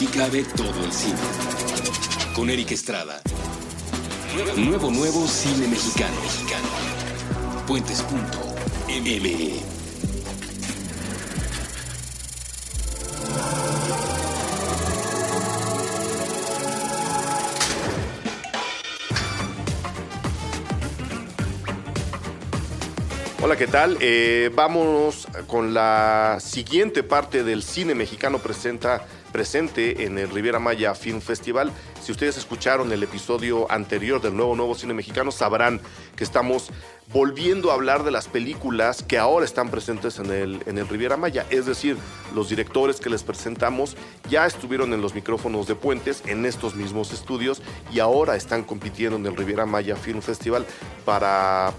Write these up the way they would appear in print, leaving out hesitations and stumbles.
Aquí cabe todo el cine. Con Eric Estrada. Nuevo cine mexicano. Puentes.me. Hola, ¿qué tal? Vamos con la siguiente parte del cine mexicano presente en el Riviera Maya Film Festival. Si ustedes escucharon el episodio anterior del nuevo cine mexicano, sabrán que estamos volviendo a hablar de las películas que ahora están presentes en el Riviera Maya. Es decir, los directores que les presentamos ya estuvieron en los micrófonos de Puentes, en estos mismos estudios, y ahora están compitiendo en el Riviera Maya Film Festival para,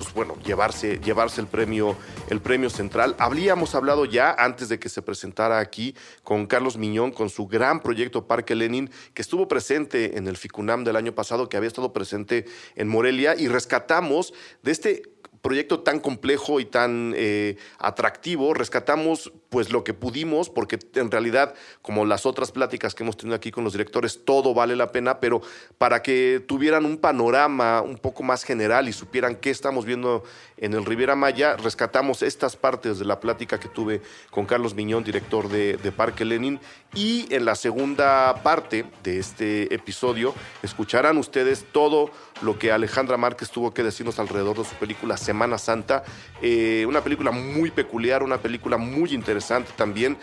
llevarse el premio central. Habíamos hablado ya, antes de que se presentara aquí, con Carlos Miñón, con su gran proyecto Parque Lenin, que estuvo presente en el FICUNAM del año pasado, que había estado presente en Morelia, y rescatamos de este proyecto tan complejo y tan atractivo, rescatamos pues lo que pudimos, porque en realidad, como las otras pláticas que hemos tenido aquí con los directores, todo vale la pena, pero para que tuvieran un panorama un poco más general y supieran qué estamos viendo en el Riviera Maya, rescatamos estas partes de la plática que tuve con Carlos Miñón, director de Parque Lenin, y en la segunda parte de este episodio escucharán ustedes todo lo que Alejandra Márquez tuvo que decirnos alrededor de su película Semana Santa, una película muy peculiar, una película muy interesante también,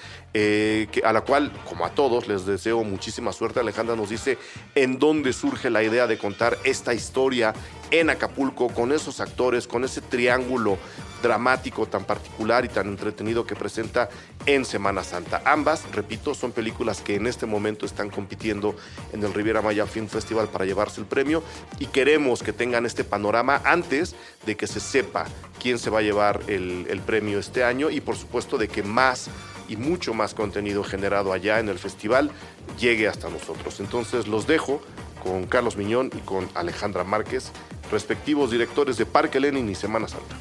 a la cual, como a todos, les deseo muchísima suerte. Alejandra nos dice en dónde surge la idea de contar esta historia en Acapulco, con esos actores, con ese triángulo dramático tan particular y tan entretenido que presenta en Semana Santa. Ambas, repito, son películas que en este momento están compitiendo en el Riviera Maya Film Festival para llevarse el premio, y queremos que tengan este panorama antes de que se sepa quién se va a llevar el premio este año, y por supuesto de que más y mucho más contenido generado allá en el festival llegue hasta nosotros. Entonces los dejo con Carlos Miñón y con Alejandra Márquez, respectivos directores de Parque Lenin y Semana Santa.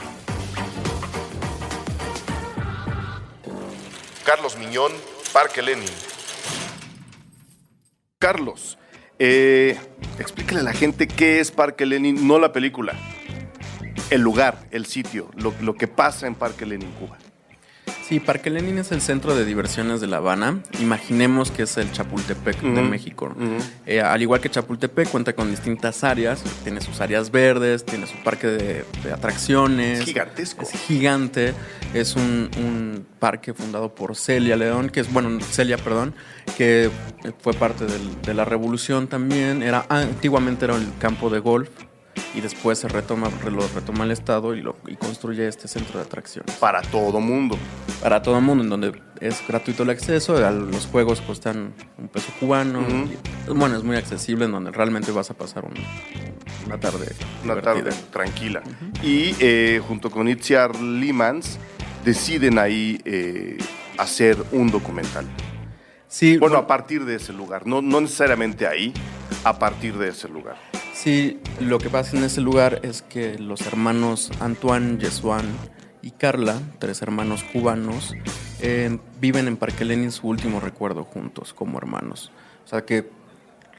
Carlos Miñón, Parque Lenin. Carlos, explícale a la gente qué es Parque Lenin, no la película, el lugar, el sitio, lo que pasa en Parque Lenin, Cuba. Sí, Parque Lenin es el centro de diversiones de La Habana. Imaginemos que es el Chapultepec de México. Al igual que Chapultepec, cuenta con distintas áreas. Tiene sus áreas verdes, tiene su parque de atracciones. Es gigantesco. Es gigante. Es un parque fundado por Celia, que fue parte de la revolución también. Antiguamente era el campo de golf, y después lo retoma el Estado y construye este centro de atracciones. Para todo mundo. Para todo mundo, en donde es gratuito el acceso, los juegos cuestan $1 cubano. Y, es muy accesible, en donde realmente vas a pasar una tarde divertida. Una tarde tranquila. Y junto con Itziar Limans deciden ahí hacer un documental. Sí, a partir de ese lugar, no necesariamente ahí, a partir de ese lugar. Sí, lo que pasa en ese lugar es que los hermanos Antoine, Yesuán y Carla, 3 hermanos cubanos, viven en Parque Lenin su último recuerdo juntos como hermanos. O sea que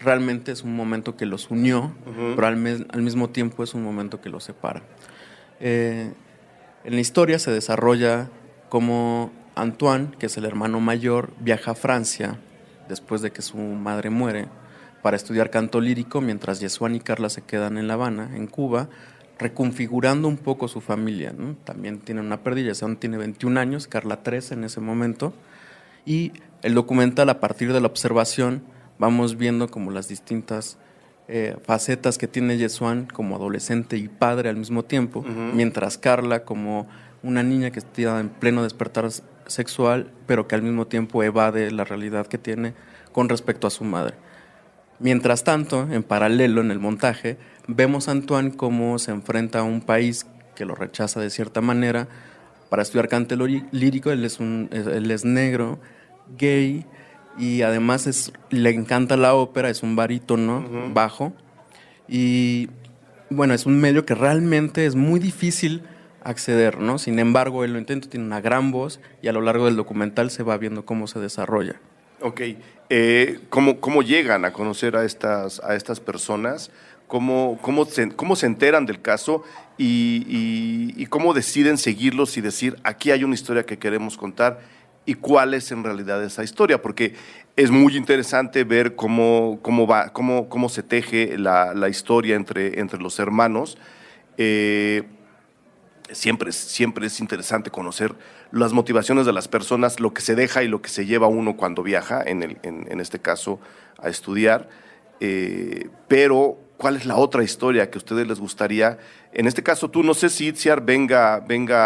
realmente es un momento que los unió, pero al mismo tiempo es un momento que los separa. En la historia se desarrolla como Antoine, que es el hermano mayor, viaja a Francia después de que su madre muere para estudiar canto lírico, mientras Yesuán y Carla se quedan en La Habana, en Cuba, reconfigurando un poco su familia, ¿no? También tienen una pérdida. Yesuán tiene 21 años, Carla 13 en ese momento, y el documental, a partir de la observación, vamos viendo como las distintas facetas que tiene Yesuán como adolescente y padre al mismo tiempo, mientras Carla como una niña que está en pleno despertar sexual, pero que al mismo tiempo evade la realidad que tiene con respecto a su madre. Mientras tanto, en paralelo, en el montaje, vemos a Antoine cómo se enfrenta a un país que lo rechaza de cierta manera para estudiar canto lírico. Él es negro, gay, y además le encanta la ópera, es un barítono bajo. Y es un medio que realmente es muy difícil acceder, ¿no? Sin embargo, él lo intenta, tiene una gran voz, y a lo largo del documental se va viendo cómo se desarrolla. Ok. ¿Cómo llegan a conocer a estas personas? ¿Cómo se enteran del caso? Y cómo deciden seguirlos y decir, aquí hay una historia que queremos contar y cuál es en realidad esa historia? Porque es muy interesante ver cómo se teje la historia entre los hermanos. Siempre es interesante conocer las motivaciones de las personas, lo que se deja y lo que se lleva uno cuando viaja, en este caso, a estudiar. Pero, ¿cuál es la otra historia que a ustedes les gustaría? En este caso, tú, no sé si Itziar venga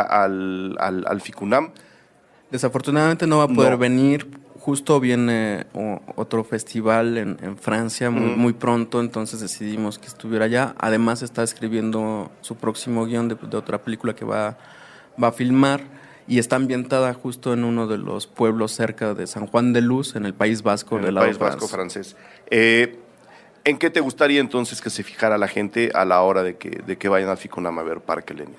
al FICUNAM. Desafortunadamente no va a poder venir. Justo viene otro festival en Francia muy pronto, entonces decidimos que estuviera allá. Además está escribiendo su próximo guión de otra película que va a filmar y está ambientada justo en uno de los pueblos cerca de San Juan de Luz, en el País Vasco del lado País Vasco francés. ¿En qué te gustaría entonces que se fijara la gente a la hora de que vayan al FICUNAM a ver Parque Lenin?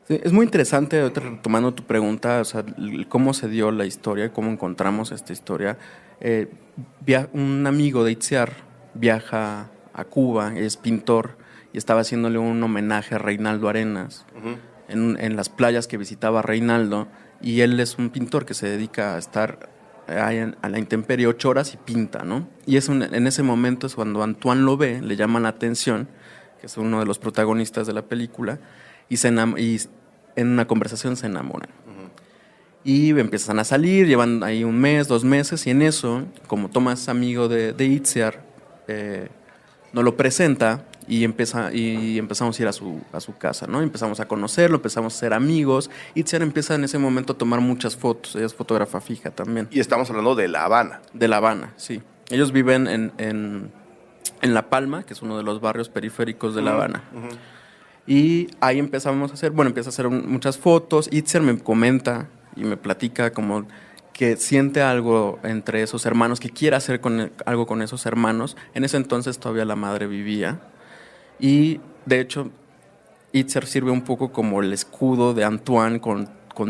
Sí, es muy interesante, retomando tu pregunta, o sea, cómo se dio la historia, cómo encontramos esta historia. Un amigo de Itziar viaja a Cuba, es pintor, y estaba haciéndole un homenaje a Reinaldo Arenas en las playas que visitaba Reinaldo, y él es un pintor que se dedica a estar a la intemperie 8 horas y pinta, ¿no? Y en ese momento es cuando Antoine lo ve, le llama la atención, que es uno de los protagonistas de la película, y en una conversación se enamoran. Y empiezan a salir, llevan ahí 1 mes, 2 meses, y en eso, como Tomás es amigo de Itziar, nos lo presenta y empezamos a ir a su casa, ¿no? Empezamos a conocerlo, empezamos a ser amigos. Itziar empieza en ese momento a tomar muchas fotos, ella es fotógrafa fija también. Y estamos hablando de La Habana. De La Habana, sí. Ellos viven en La Palma, que es uno de los barrios periféricos de La Habana. Y ahí empieza a hacer muchas fotos. Itziar me comenta y me platica como que siente algo entre esos hermanos, que quiere hacer algo con esos hermanos. En ese entonces todavía la madre vivía. Y de hecho, Itziar sirve un poco como el escudo de Antoine con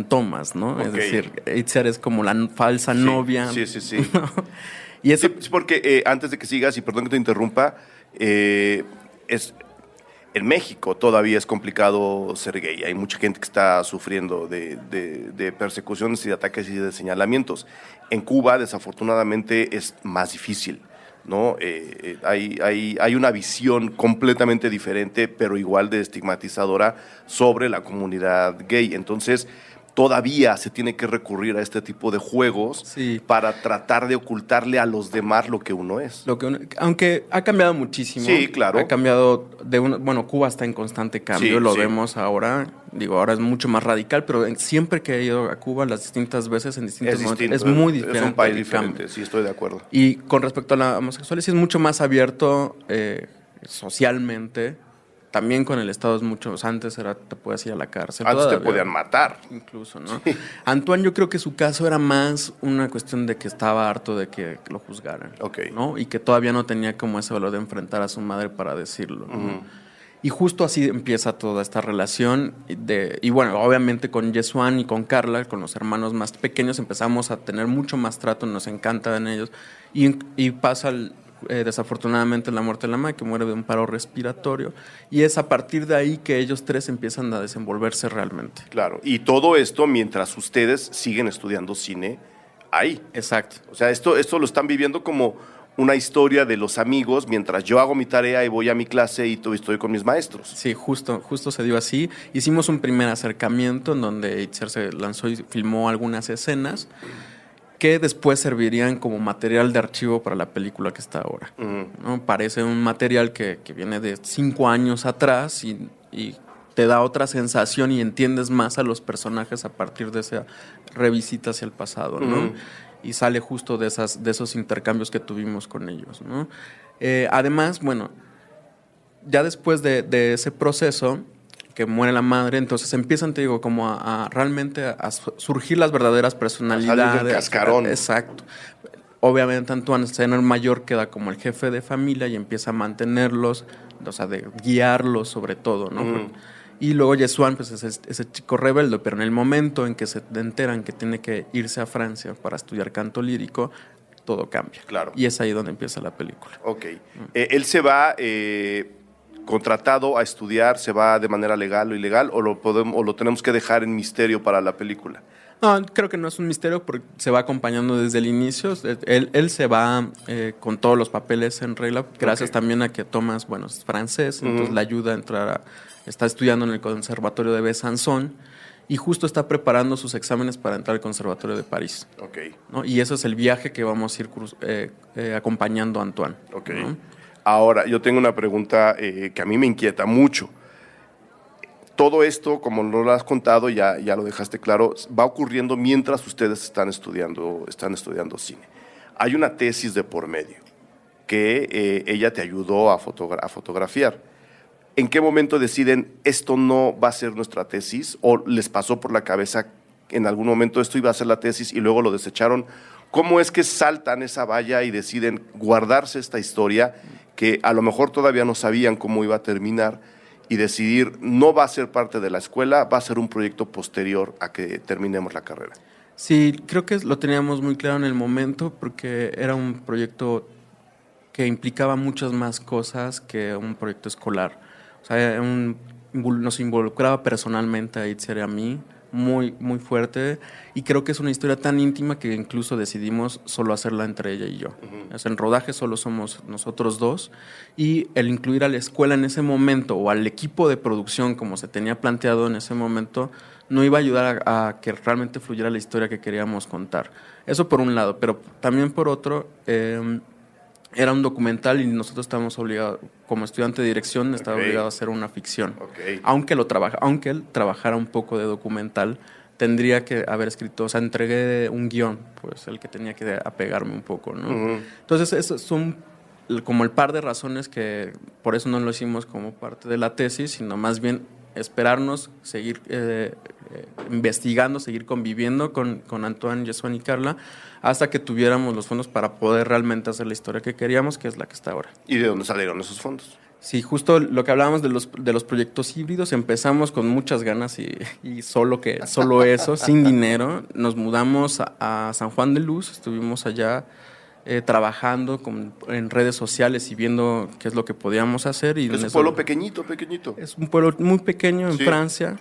Thomas, ¿no? Okay. Es decir, Itziar es como la falsa novia. Sí. ¿No? Y eso... Sí, porque antes de que sigas, y perdón que te interrumpa, en México todavía es complicado ser gay. Hay mucha gente que está sufriendo de persecuciones y de ataques y de señalamientos. En Cuba, desafortunadamente, es más difícil, ¿no? Hay una visión completamente diferente, pero igual de estigmatizadora sobre la comunidad gay. Entonces, todavía se tiene que recurrir a este tipo de juegos para tratar de ocultarle a los demás lo que uno es. Aunque ha cambiado muchísimo. Sí, claro. Ha cambiado bueno, Cuba está en constante cambio, lo vemos ahora. Ahora es mucho más radical, pero siempre que he ido a Cuba, las distintas veces, en distintos momentos, es muy diferente. Es un país diferente, sí, estoy de acuerdo. Y con respecto a la homosexualidad, sí es mucho más abierto socialmente. También con el Estado es mucho. Antes te podías ir a la cárcel. Antes todavía te podían matar. Incluso, ¿no? Sí. Antoine, yo creo que su caso era más una cuestión de que estaba harto de que lo juzgaran. Okay. ¿No? Y que todavía no tenía como ese valor de enfrentar a su madre para decirlo. ¿No? Y justo así empieza toda esta relación. Y bueno, obviamente con Yesuan y con Carla, con los hermanos más pequeños, empezamos a tener mucho más trato. Nos encantan ellos. Y pasa desafortunadamente la muerte de la madre, que muere de un paro respiratorio, y es a partir de ahí que ellos 3 empiezan a desenvolverse realmente. Claro, y todo esto mientras ustedes siguen estudiando cine ahí. Exacto. O sea, esto lo están viviendo como una historia de los amigos mientras yo hago mi tarea y voy a mi clase y estoy con mis maestros. Sí, justo se dio así. Hicimos un primer acercamiento en donde Itziar se lanzó y filmó algunas escenas que después servirían como material de archivo para la película que está ahora. ¿No? Parece un material que viene de 5 años atrás y te da otra sensación y entiendes más a los personajes a partir de esa revisita hacia el pasado, ¿no? Y sale justo de esos intercambios que tuvimos con ellos, ¿no? Además, bueno, ya después de ese proceso que muere la madre, entonces empiezan, te digo, como a realmente a surgir las verdaderas personalidades. A salir del cascarón. Exacto. Obviamente Antoine, siendo el mayor, queda como el jefe de familia y empieza a mantenerlos, o sea, de guiarlos sobre todo, ¿no? Y luego Yesuan, pues es ese chico rebelde, pero en el momento en que se enteran que tiene que irse a Francia para estudiar canto lírico, todo cambia. Claro. Y es ahí donde empieza la película. Ok. Él se va contratado a estudiar, se va de manera legal o ilegal, o lo tenemos que dejar en misterio para la película. No, creo que no es un misterio porque se va acompañando desde el inicio. Él se va con todos los papeles en regla, gracias también a que Thomas, bueno, es francés, entonces le ayuda a entrar está estudiando en el Conservatorio de Besançon y justo está preparando sus exámenes para entrar al Conservatorio de París. Okay. ¿No? Y ese es el viaje que vamos a ir acompañando a Antoine. Okay. ¿No? Ahora, yo tengo una pregunta que a mí me inquieta mucho. Todo esto, como lo has contado, ya lo dejaste claro, va ocurriendo mientras ustedes están estudiando cine. Hay una tesis de por medio que ella te ayudó a fotografiar. ¿En qué momento deciden esto no va a ser nuestra tesis? ¿O les pasó por la cabeza en algún momento esto iba a ser la tesis y luego lo desecharon? ¿Cómo es que saltan esa valla y deciden guardarse esta historia que a lo mejor todavía no sabían cómo iba a terminar y decidir no va a ser parte de la escuela, va a ser un proyecto posterior a que terminemos la carrera? Sí, creo que lo teníamos muy claro en el momento porque era un proyecto que implicaba muchas más cosas que un proyecto escolar. O sea, nos involucraba personalmente a Itziar y a mí, muy, muy fuerte, y creo que es una historia tan íntima que incluso decidimos solo hacerla entre ella y yo. O sea, en rodaje solo somos nosotros dos, y el incluir a la escuela en ese momento o al equipo de producción como se tenía planteado en ese momento no iba a ayudar a que realmente fluyera la historia que queríamos contar. Eso por un lado, pero también por otro, era un documental y nosotros estábamos obligados, como estudiante de dirección, estaba obligado a hacer una ficción. Aunque él trabajara un poco de documental, tendría que haber escrito, o sea, entregué un guión, pues el que tenía que apegarme un poco, ¿no? Entonces, esos son como el par de razones que por eso no lo hicimos como parte de la tesis, sino más bien esperarnos, seguir investigando, seguir conviviendo con Antoine, Jesús y Carla, hasta que tuviéramos los fondos para poder realmente hacer la historia que queríamos, que es la que está ahora. ¿Y de dónde salieron esos fondos? Sí, justo lo que hablábamos de los proyectos híbridos, empezamos con muchas ganas y solo eso, sin dinero. Nos mudamos a San Juan de Luz, estuvimos allá trabajando en redes sociales y viendo qué es lo que podíamos hacer. Y es un pueblo pequeñito. Es un pueblo muy pequeño en Francia,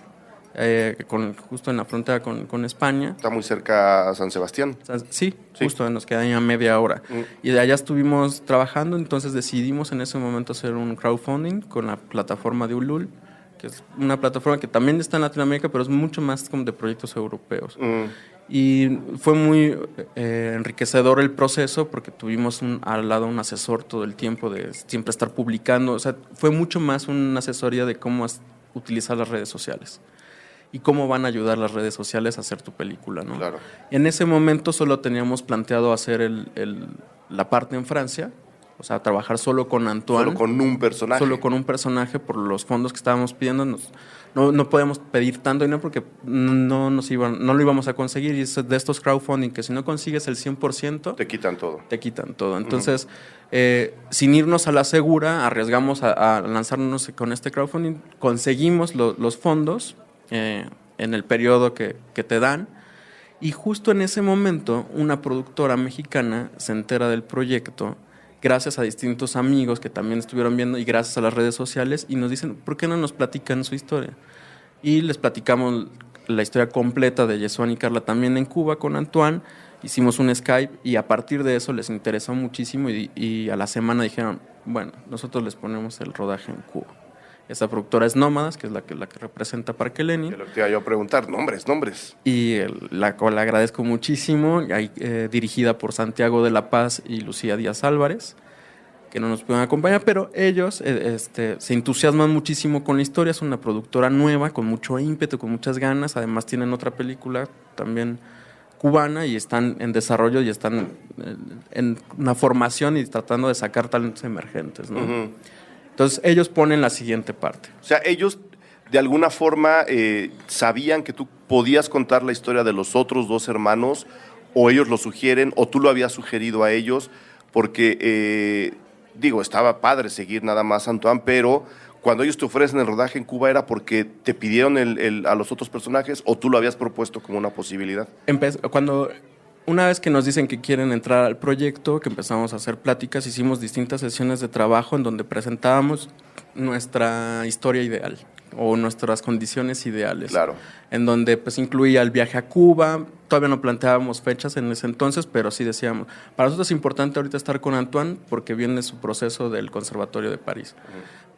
justo en la frontera con España. Está muy cerca a San Sebastián. Sí, justo nos queda ahí a media hora. Y de allá estuvimos trabajando, entonces decidimos en ese momento hacer un crowdfunding con la plataforma de Ulule, que es una plataforma que también está en Latinoamérica, pero es mucho más como de proyectos europeos. Y fue muy enriquecedor el proceso porque tuvimos al lado un asesor todo el tiempo de siempre estar publicando. O sea, fue mucho más una asesoría de cómo utilizar las redes sociales y cómo van a ayudar las redes sociales a hacer tu película, ¿no? Claro. En ese momento solo teníamos planteado hacer la parte en Francia, o sea, trabajar solo con Antoine. Solo con un personaje. Solo con un personaje por los fondos que estábamos pidiendo. No podemos pedir tanto dinero porque no lo íbamos a conseguir. Y es de estos crowdfunding que si no consigues el 100%... Te quitan todo. Te quitan todo. Entonces, sin irnos a la segura, arriesgamos a lanzarnos con este crowdfunding. Conseguimos los fondos en el periodo que te dan. Y justo en ese momento, una productora mexicana se entera del proyecto gracias a distintos amigos que también estuvieron viendo y gracias a las redes sociales y nos dicen, ¿por qué no nos platican su historia? Y les platicamos la historia completa de Jesús y Carla también en Cuba con Antoine, hicimos un Skype y a partir de eso les interesó muchísimo y a la semana dijeron, bueno, nosotros les ponemos el rodaje en Cuba. Esa productora es Nómadas, que es la que representa Parque Lenin. Lo que te iba yo a preguntar, nombres. Y la cual agradezco muchísimo, dirigida por Santiago de la Paz y Lucía Díaz Álvarez, que no nos pueden acompañar, pero ellos se entusiasman muchísimo con la historia. Es una productora nueva, con mucho ímpetu, con muchas ganas. Además tienen otra película también cubana y están en desarrollo y están en una formación y tratando de sacar talentos emergentes, ¿no? Entonces, ellos ponen la siguiente parte. O sea, ellos de alguna forma sabían que tú podías contar la historia de los otros dos hermanos, o ellos lo sugieren, o tú lo habías sugerido a ellos, porque, estaba padre seguir nada más a Antoine, pero cuando ellos te ofrecen el rodaje en Cuba, ¿era porque te pidieron a los otros personajes, o tú lo habías propuesto como una posibilidad? Cuando Una vez que nos dicen que quieren entrar al proyecto, que empezamos a hacer pláticas, hicimos distintas sesiones de trabajo en donde presentábamos nuestra historia ideal o nuestras condiciones ideales. Claro. En donde pues incluía el viaje a Cuba. Todavía no planteábamos fechas en ese entonces, pero sí decíamos, para nosotros es importante ahorita estar con Antoine porque viene su proceso del Conservatorio de París.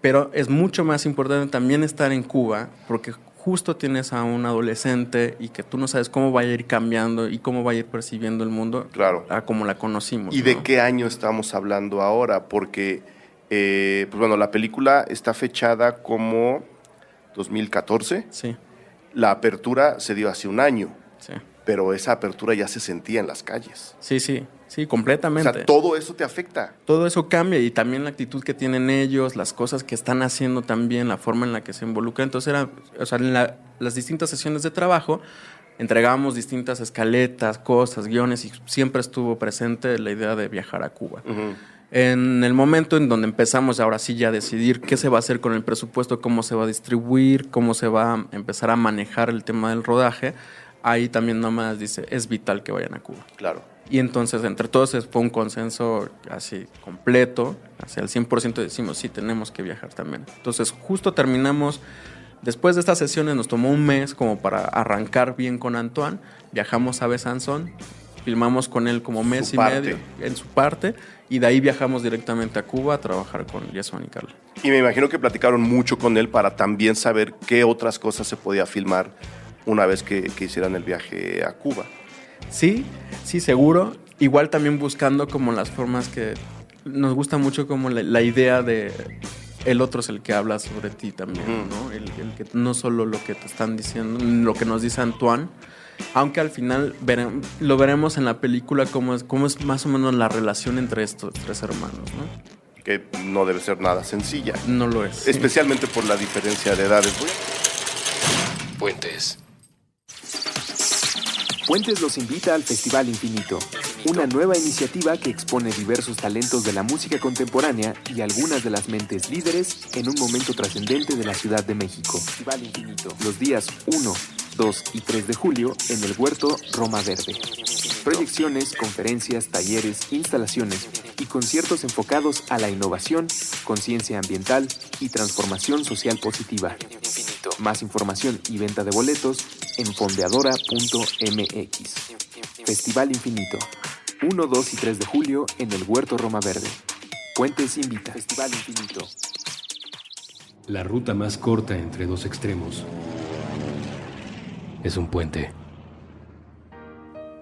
Pero es mucho más importante también estar en Cuba porque justo tienes a un adolescente y que tú no sabes cómo va a ir cambiando y cómo va a ir percibiendo el mundo, claro, a como la conocimos. ¿Y ¿no? de qué año estamos hablando ahora? Porque, pues bueno, la película está fechada como 2014. Sí. La apertura se dio hace un año. Sí. Pero esa apertura ya se sentía en las calles. Sí, completamente. O sea, todo eso te afecta. Todo eso cambia y también la actitud que tienen ellos, las cosas que están haciendo también, la forma en la que se involucran. Entonces, en las distintas sesiones de trabajo entregábamos distintas escaletas, cosas, guiones y siempre estuvo presente la idea de viajar a Cuba. Uh-huh. En el momento en donde empezamos ahora sí ya a decidir qué se va a hacer con el presupuesto, cómo se va a distribuir, cómo se va a empezar a manejar el tema del rodaje, ahí también nomás dice, es vital que vayan a Cuba. Claro. Y entonces entre todos fue un consenso así completo, hacia el 100% decimos, sí, tenemos que viajar también. Entonces justo terminamos, después de estas sesiones nos tomó un mes como para arrancar bien con Antoine, viajamos a Besanzón, filmamos con él como mes y medio en su parte, y de ahí viajamos directamente a Cuba a trabajar con Yesuan y Carla. Y me imagino que platicaron mucho con él para también saber qué otras cosas se podía filmar una vez que hicieran el viaje a Cuba. Sí, seguro. Igual también buscando como las formas que nos gusta mucho como la idea de el otro es el que habla sobre ti también, ¿no? El que no solo lo que te están diciendo, lo que nos dice Antoine, aunque al final lo veremos en la película cómo es más o menos la relación entre estos tres hermanos, ¿no? Que no debe ser nada sencilla. No lo es. Especialmente por la diferencia de edades. Puentes. Puentes los invita al Festival Infinito, una nueva iniciativa que expone diversos talentos de la música contemporánea y algunas de las mentes líderes en un momento trascendente de la Ciudad de México. Festival Infinito, los días 1, 2 y 3 de julio en el Huerto Roma Verde. Proyecciones, conferencias, talleres, instalaciones y conciertos enfocados a la innovación, conciencia ambiental y transformación social positiva. Más información y venta de boletos en fondeadora.mx. Festival Infinito, 1, 2 y 3 de julio en el Huerto Roma Verde. Puentes invita. Festival Infinito. La ruta más corta entre dos extremos es un puente.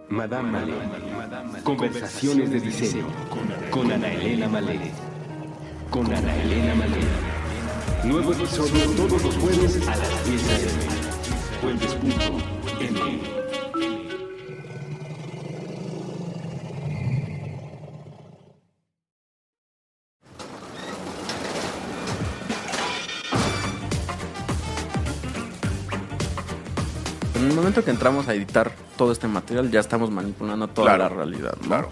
Madame Malé. Conversaciones de diseño con Ana Elena Malé. Nuevo episodio todos los jueves a las 10 a.m. Puentes.m. En el momento que entramos a editar todo este material, ya estamos manipulando toda la realidad, ¿no? Claro.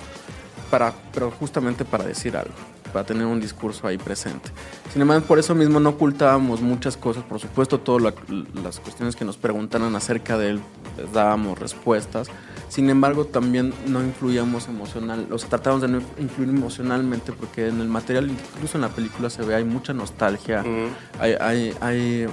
Pero justamente para decir algo, para tener un discurso ahí presente. Sin embargo, por eso mismo no ocultábamos muchas cosas. Por supuesto, todas las cuestiones que nos preguntaran acerca de él, les dábamos respuestas. Sin embargo, también no influíamos tratamos de no influir emocionalmente, porque en el material, incluso en la película se ve, hay mucha nostalgia, hay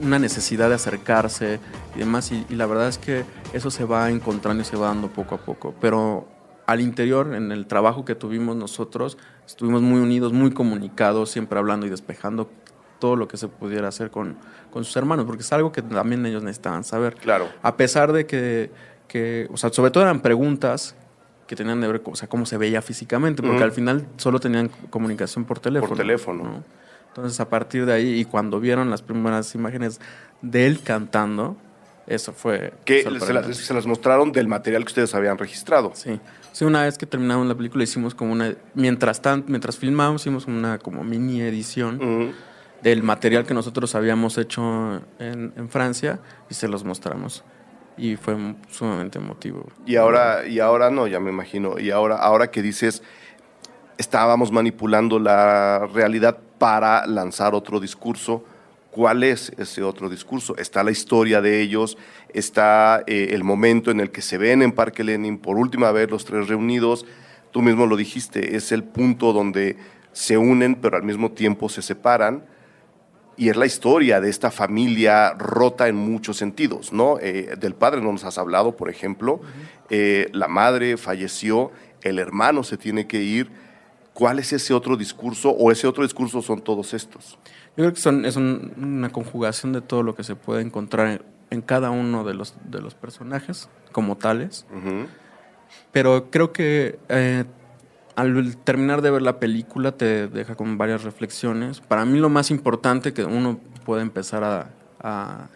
una necesidad de acercarse y demás, y la verdad es que eso se va encontrando y se va dando poco a poco, pero al interior, en el trabajo que tuvimos nosotros, estuvimos muy unidos, muy comunicados, siempre hablando y despejando todo lo que se pudiera hacer con sus hermanos, porque es algo que también ellos necesitaban saber. Claro. A pesar de que o sea, sobre todo eran preguntas que tenían que ver con, o sea, cómo se veía físicamente, porque al final solo tenían comunicación por teléfono. Por teléfono. ¿no? Entonces, a partir de ahí, y cuando vieron las primeras imágenes de él cantando, eso fue Que sorprendente. se las mostraron del material que ustedes habían registrado. Sí, una vez que terminamos la película hicimos como mientras filmábamos, hicimos una como mini edición del material que nosotros habíamos hecho en Francia y se los mostramos. Y fue sumamente emotivo. Y ahora no, ya me imagino. Y ahora que dices, estábamos manipulando la realidad para lanzar otro discurso, ¿Cuál es ese otro discurso? Está la historia de ellos, está el momento en el que se ven en Parque Lenin por última vez los tres reunidos. Tú mismo lo dijiste, es el punto donde se unen pero al mismo tiempo se separan. Y es la historia de esta familia rota en muchos sentidos, ¿no? Del padre no nos has hablado, por ejemplo. La madre falleció, el hermano se tiene que ir. ¿Cuál es ese otro discurso? ¿O ese otro discurso son todos estos? Yo creo que es una conjugación de todo lo que se puede encontrar en cada uno de los personajes como tales. Uh-huh. Pero creo que al terminar de ver la película te deja con varias reflexiones. Para mí lo más importante que uno puede empezar a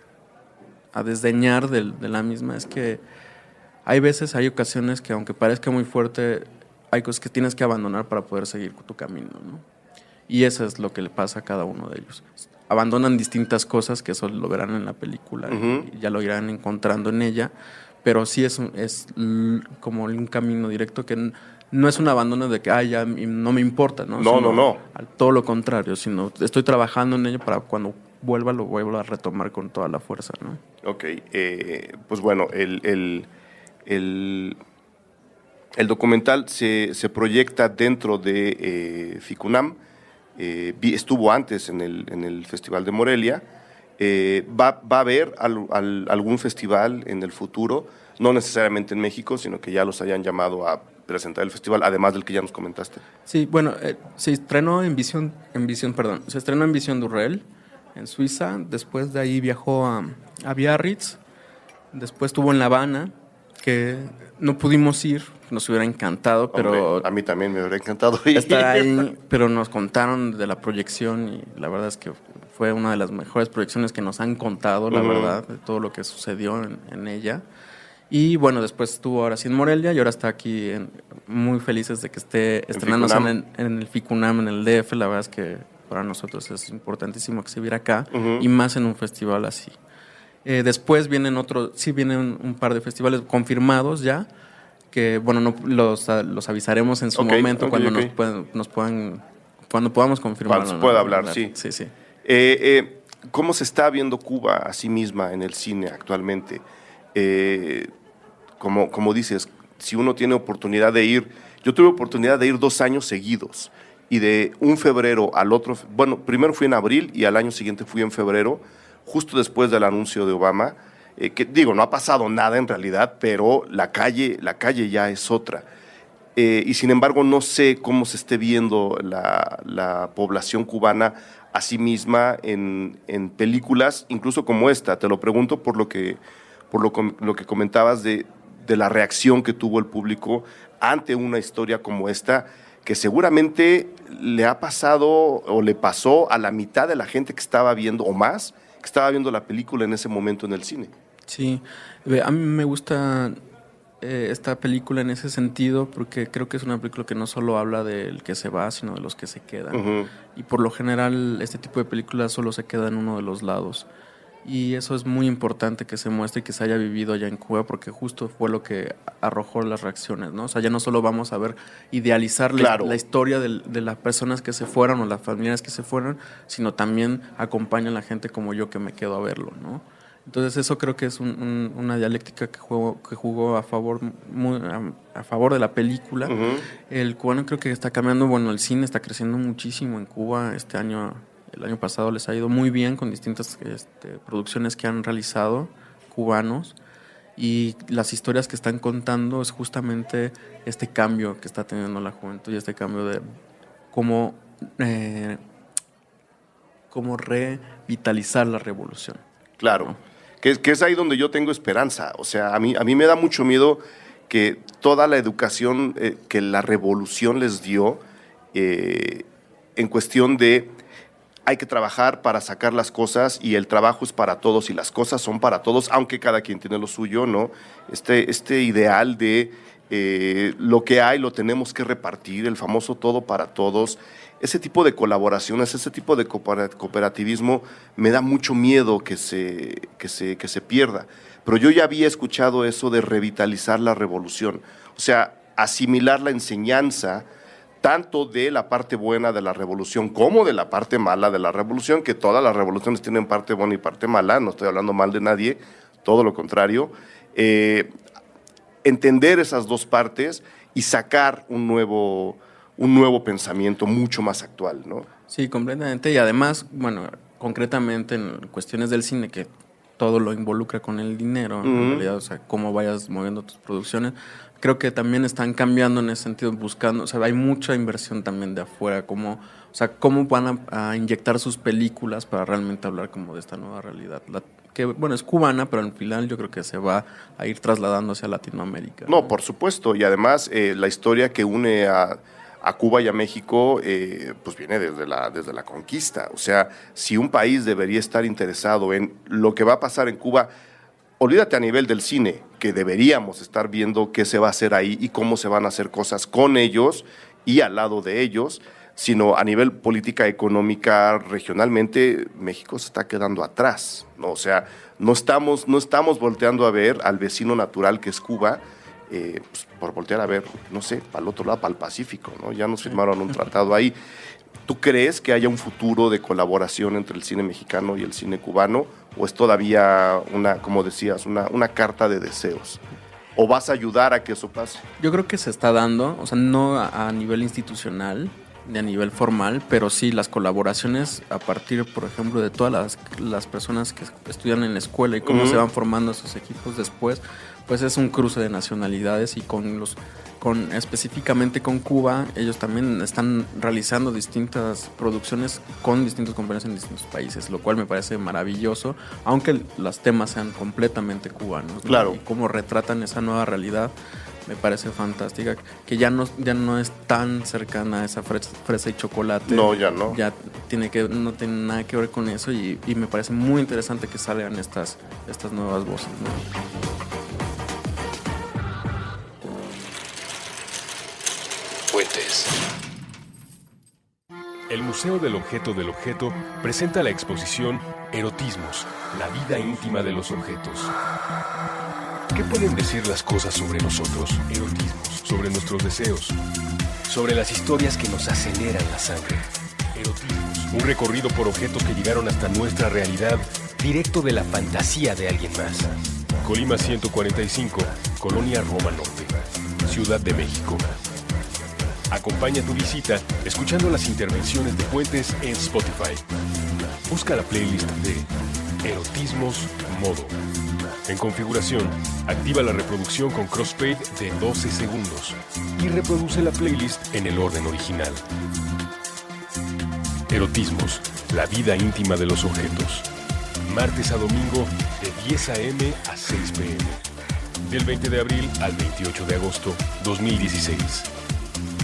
desdeñar de la misma es que hay ocasiones que aunque parezca muy fuerte, hay cosas que tienes que abandonar para poder seguir tu camino, ¿no? Y eso es lo que le pasa a cada uno de ellos. Abandonan distintas cosas, que eso lo verán en la película, Uh-huh. y ya lo irán encontrando en ella, pero sí es como un camino directo que no es un abandono de que ya no me importa, ¿no? No. Todo lo contrario, sino estoy trabajando en ello para cuando lo vuelva a retomar con toda la fuerza, ¿no? Ok, pues bueno, el documental se proyecta dentro de FICUNAM. Estuvo antes en el Festival de Morelia. Va a haber algún festival en el futuro, no necesariamente en México, sino que ya los hayan llamado a presentar el festival, además del que ya nos comentaste. Sí, bueno, se estrenó se estrenó en Visión Durrell, en Suiza. Después de ahí viajó a Biarritz. Después estuvo en La Habana, que no pudimos ir, nos hubiera encantado, pero Hombre, a mí también me hubiera encantado ir. estar ahí, pero nos contaron de la proyección y la verdad es que fue una de las mejores proyecciones que nos han contado, la Uh-huh. verdad, de todo lo que sucedió en ella. Y bueno, después estuvo ahora sí en Morelia y ahora está aquí muy felices de que esté estrenándose en el FICUNAM, en el DF. La verdad es que para nosotros es importantísimo que se viera acá, Uh-huh. y más en un festival así. Después vienen un par de festivales confirmados ya, que bueno, no los avisaremos en su momento cuando cuando podamos confirmarlo. Cuando se pueda hablar, sí. Sí. ¿Cómo se está viendo Cuba a sí misma en el cine actualmente? Como dices, si uno tiene oportunidad de ir, yo tuve oportunidad de ir 2 años seguidos y de un febrero al otro, bueno, primero fui en abril y al año siguiente fui en febrero, justo después del anuncio de Obama, que digo, no ha pasado nada en realidad, pero la calle ya es otra. Y sin embargo no sé cómo se esté viendo la población cubana a sí misma en películas, incluso como esta. Te lo pregunto por lo que comentabas de la reacción que tuvo el público ante una historia como esta, que seguramente le ha pasado o le pasó a la mitad de la gente que estaba viendo, o más, que estaba viendo la película en ese momento en el cine. Sí, a mí me gusta esta película en ese sentido porque creo que es una película que no solo habla del que se va, sino de los que se quedan. Uh-huh. Y por lo general este tipo de películas solo se queda en uno de los lados. Y eso es muy importante que se muestre y que se haya vivido allá en Cuba, porque justo fue lo que arrojó las reacciones, ¿no? O sea, ya no solo vamos a ver idealizar la historia de las personas que se fueron o las familias que se fueron, sino también acompaña a la gente como yo que me quedo a verlo, ¿no? Entonces eso creo que es una dialéctica que jugó a favor de la película. Uh-huh. El cubano creo que está cambiando, bueno, el cine está creciendo muchísimo en Cuba este año. El año pasado les ha ido muy bien con distintas producciones que han realizado cubanos, y las historias que están contando es justamente este cambio que está teniendo la juventud y este cambio de cómo revitalizar la revolución. Claro, ¿no? que es ahí donde yo tengo esperanza. O sea, a mí me da mucho miedo que toda la educación que la revolución les dio en cuestión de hay que trabajar para sacar las cosas y el trabajo es para todos y las cosas son para todos, aunque cada quien tiene lo suyo, ¿no? Este ideal de lo que hay lo tenemos que repartir, el famoso todo para todos, ese tipo de colaboraciones, ese tipo de cooperativismo me da mucho miedo que se pierda. Pero yo ya había escuchado eso de revitalizar la revolución, o sea, asimilar la enseñanza tanto de la parte buena de la revolución como de la parte mala de la revolución, que todas las revoluciones tienen parte buena y parte mala, no estoy hablando mal de nadie, todo lo contrario. Entender esas dos partes y sacar un nuevo pensamiento mucho más actual, ¿no? Sí, completamente. Y además, bueno, concretamente en cuestiones del cine, que todo lo involucra con el dinero, en realidad, o sea, cómo vayas moviendo tus producciones, creo que también están cambiando en ese sentido, buscando, o sea, hay mucha inversión también de afuera, como, o sea, cómo van a inyectar sus películas para realmente hablar como de esta nueva realidad, que, bueno, es cubana, pero al final yo creo que se va a ir trasladando hacia Latinoamérica. No, por supuesto, y además la historia que une a Cuba y a México, pues viene desde la conquista. O sea, si un país debería estar interesado en lo que va a pasar en Cuba, olvídate a nivel del cine, que deberíamos estar viendo qué se va a hacer ahí y cómo se van a hacer cosas con ellos y al lado de ellos, sino a nivel política económica regionalmente, México se está quedando atrás, ¿no? O sea, no estamos volteando a ver al vecino natural que es Cuba, pues, por voltear a ver, no sé, para el otro lado, para el Pacífico, ¿no? Ya nos firmaron un tratado ahí. ¿Tú crees que haya un futuro de colaboración entre el cine mexicano y el cine cubano? ¿O es todavía como decías, una carta de deseos? ¿O vas a ayudar a que eso pase? Yo creo que se está dando, o sea, no a nivel institucional, ni a nivel formal, pero sí las colaboraciones a partir, por ejemplo, de todas las personas que estudian en la escuela y cómo se van formando esos equipos después, pues es un cruce de nacionalidades y específicamente con Cuba, ellos también están realizando distintas producciones con distintos compañeros en distintos países, lo cual me parece maravilloso, aunque los temas sean completamente cubanos, ¿no? Claro. Y cómo retratan esa nueva realidad me parece fantástica, que ya no es tan cercana a esa fresa y chocolate. No, ya no. Ya no tiene nada que ver con eso y me parece muy interesante que salgan estas nuevas voces, ¿no? Puentes. El Museo del Objeto presenta la exposición Erotismos, la vida íntima de los objetos. ¿Qué pueden decir las cosas sobre nosotros? Erotismos, sobre nuestros deseos, sobre las historias que nos aceleran la sangre. Erotismos, un recorrido por objetos que llegaron hasta nuestra realidad, directo de la fantasía de alguien más. Colima 145, Colonia Roma Norte, Ciudad de México. Acompaña tu visita escuchando las intervenciones de Puentes en Spotify. Busca la playlist de Erotismos Modo. En configuración, activa la reproducción con crossfade de 12 segundos y reproduce la playlist en el orden original. Erotismos, la vida íntima de los objetos. Martes a domingo de 10 a.m. a 6 p.m. Del 20 de abril al 28 de agosto 2016.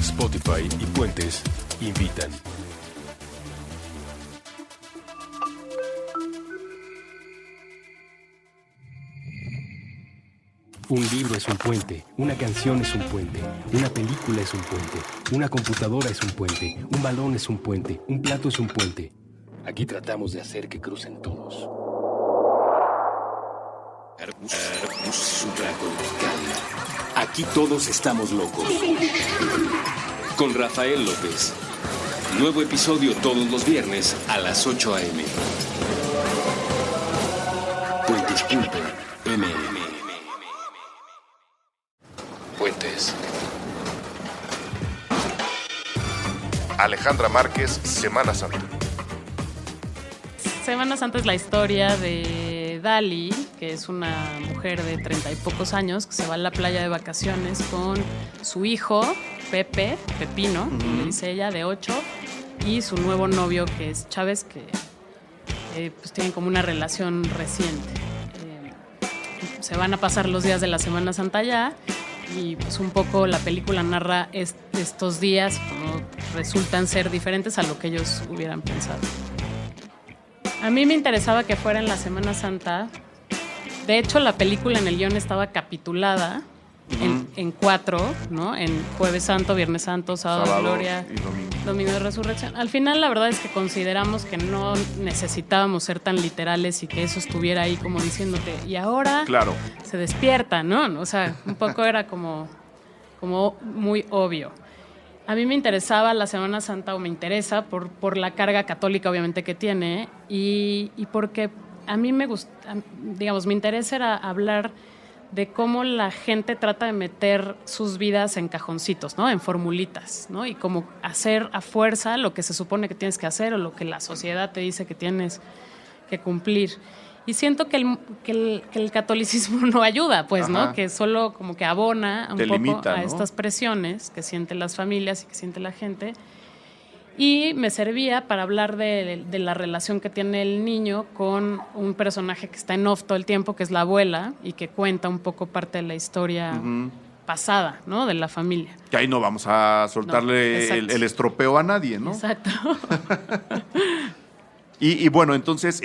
Spotify y Puentes invitan. Un libro es un puente, una canción es un puente, una película es un puente, una computadora es un puente, un balón es un puente, un plato es un puente. Aquí tratamos de hacer que crucen todos. Aquí todos estamos locos. Con Rafael López. Nuevo episodio todos los viernes a las 8 a.m. Puentes.m. Puentes. Alejandra Márquez, Semana Santa. Semana Santa es la historia de Dali, que es una mujer de 30 y pocos años que se va a la playa de vacaciones con su hijo, Pepino, le dice ella, de 8, y su nuevo novio, que es Chávez, que pues tienen como una relación reciente. Se van a pasar los días de la Semana Santa allá y pues un poco la película narra estos días como resultan ser diferentes a lo que ellos hubieran pensado. A mí me interesaba que fuera en la Semana Santa. De hecho, la película en el guión estaba capitulada en 4, ¿no? En Jueves Santo, Viernes Santo, Sábado de Gloria y Domingo de Resurrección. Al final, la verdad es que consideramos que no necesitábamos ser tan literales y que eso estuviera ahí como diciéndote, y ahora Claro. se despierta, ¿no? O sea, un poco era como muy obvio. A mí me interesaba la Semana Santa, o me interesa, por la carga católica obviamente que tiene, y porque a mí me gusta, digamos, mi interés era hablar de cómo la gente trata de meter sus vidas en cajoncitos, ¿no? En formulitas, ¿no? Y cómo hacer a fuerza lo que se supone que tienes que hacer o lo que la sociedad te dice que tienes que cumplir. Y siento que el catolicismo no ayuda, pues, ¿no? Que solo como que abona un poco limita, a ¿no? estas presiones que sienten las familias y que siente la gente. Y me servía para hablar de la relación que tiene el niño con un personaje que está en off todo el tiempo, que es la abuela, y que cuenta un poco parte de la historia pasada, ¿no? De la familia. Que ahí no vamos a soltarle No, el estropeo a nadie, ¿no? Exacto. Y bueno, entonces,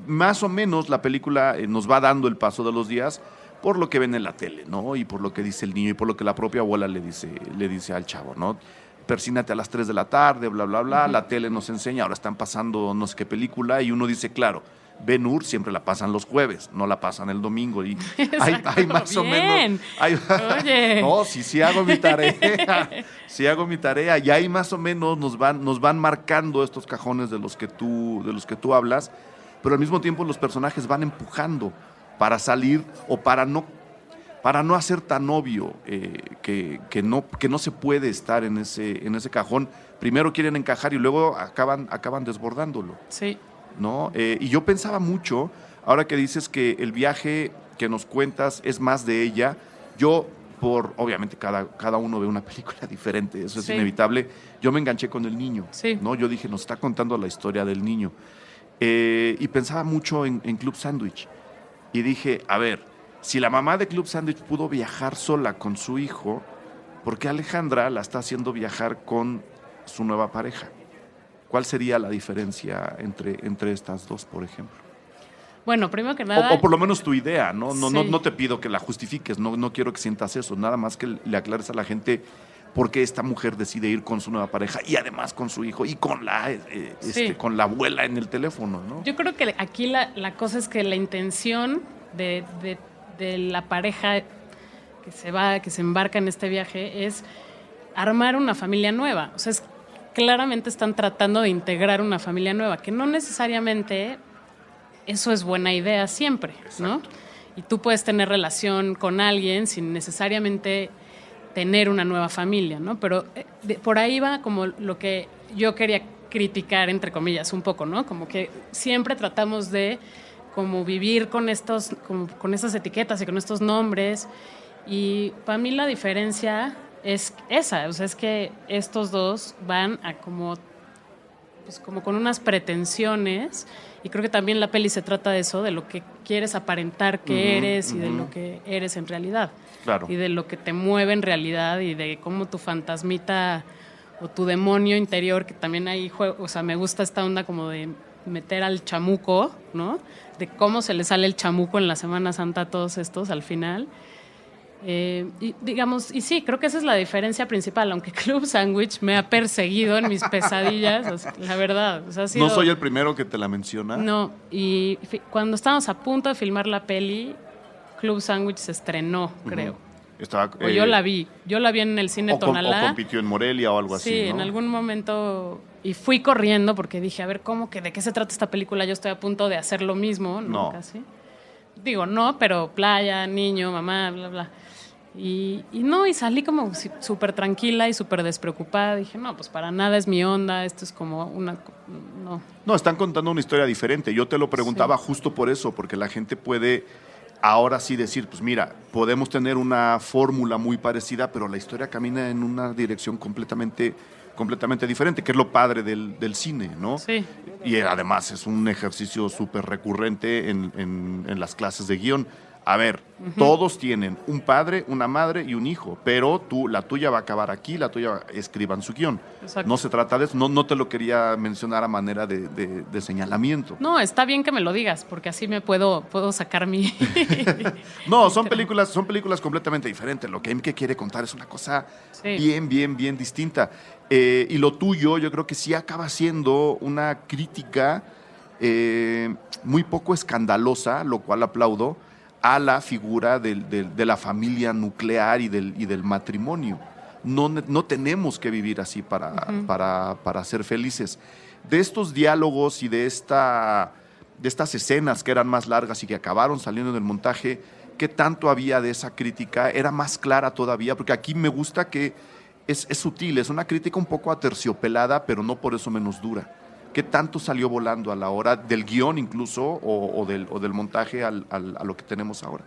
más o menos la película nos va dando el paso de los días por lo que ven en la tele, ¿no? Y por lo que dice el niño y por lo que la propia abuela le dice al chavo, ¿no? Persínate a las 3 de la tarde, bla, bla, bla. La tele nos enseña, ahora están pasando no sé qué película, y uno dice, claro, Ben-Hur siempre la pasan los jueves, no la pasan el domingo. Y hay más bien. o menos. Oye. No, sí hago mi tarea. Sí hago mi tarea. Y ahí más o menos nos van marcando estos cajones de los que tú hablas, pero al mismo tiempo los personajes van empujando para salir o para no hacer tan obvio que no se puede estar en ese cajón. Primero quieren encajar y luego acaban desbordándolo. Sí. ¿No? Y yo pensaba mucho, ahora que dices que el viaje que nos cuentas es más de ella, yo obviamente cada uno ve una película diferente, eso es inevitable, yo me enganché con el niño, ¿no? Yo dije, nos está contando la historia del niño, y pensaba mucho en Club Sandwich, y dije, a ver, si la mamá de Club Sandwich pudo viajar sola con su hijo, ¿por qué Alejandra la está haciendo viajar con su nueva pareja? ¿Cuál sería la diferencia entre estas dos, por ejemplo? Bueno, primero que nada... O por lo menos tu idea, ¿no? Sí. No te pido que la justifiques, no quiero que sientas eso, nada más que le aclares a la gente por qué esta mujer decide ir con su nueva pareja y además con su hijo y con la abuela en el teléfono, ¿no? Yo creo que aquí la cosa es que la intención de la pareja que se embarca en este viaje es armar una familia nueva. O sea, claramente están tratando de integrar una familia nueva, que no necesariamente eso es buena idea siempre, ¿no? Y tú puedes tener relación con alguien sin necesariamente tener una nueva familia, ¿no? Pero por ahí va como lo que yo quería criticar, entre comillas, un poco, ¿no? Como que siempre tratamos de como vivir con estas etiquetas y con estos nombres, y para mí la diferencia es esa, o sea, es que estos dos van a como con unas pretensiones, y creo que también la peli se trata de eso, de lo que quieres aparentar que eres y de lo que eres en realidad. Claro. Y de lo que te mueve en realidad y de cómo tu fantasmita o tu demonio interior, que también hay juego, o sea, me gusta esta onda como de meter al chamuco, ¿no? De cómo se le sale el chamuco en la Semana Santa a todos estos al final. Y digamos, y sí, creo que esa es la diferencia principal, aunque Club Sandwich me ha perseguido en mis pesadillas, o sea, la verdad. O sea, ha sido, no soy el primero que te la menciona. No, y cuando estábamos a punto de filmar la peli, Club Sandwich se estrenó, creo. Yo la vi en el cine Tonalá. O compitió en Morelia o algo así, Sí, ¿no? en algún momento, y fui corriendo porque dije, a ver, ¿de qué se trata esta película? Yo estoy a punto de hacer lo mismo, ¿no? Casi. Digo, no, pero playa, niño, mamá, bla, bla. Y salí como súper tranquila y súper despreocupada. Dije, no, pues para nada es mi onda, esto es como una... No, están contando una historia diferente. Yo te lo preguntaba justo por eso, porque la gente puede ahora sí decir, pues mira, podemos tener una fórmula muy parecida, pero la historia camina en una dirección completamente diferente, que es lo padre del cine, ¿no? Sí. Y además es un ejercicio súper recurrente en las clases de guión. A ver, todos tienen un padre, una madre y un hijo, pero la tuya va a acabar aquí, la tuya escriban su guión. Exacto. No se trata de eso, no te lo quería mencionar a manera de señalamiento. No, está bien que me lo digas, porque así me puedo sacar mi... No, son películas completamente diferentes. Lo que Emke quiere contar es una cosa bien distinta. Y lo tuyo yo creo que sí acaba siendo una crítica muy poco escandalosa, lo cual a la figura de la familia nuclear y del matrimonio, no tenemos que vivir así para ser felices. De estos diálogos y de estas escenas que eran más largas y que acabaron saliendo en el montaje, ¿qué tanto había de esa crítica? ¿Era más clara todavía? Porque aquí me gusta que es sutil, es una crítica un poco aterciopelada, pero no por eso menos dura. ¿Qué tanto salió volando a la hora del guión incluso o del montaje a lo que tenemos ahora?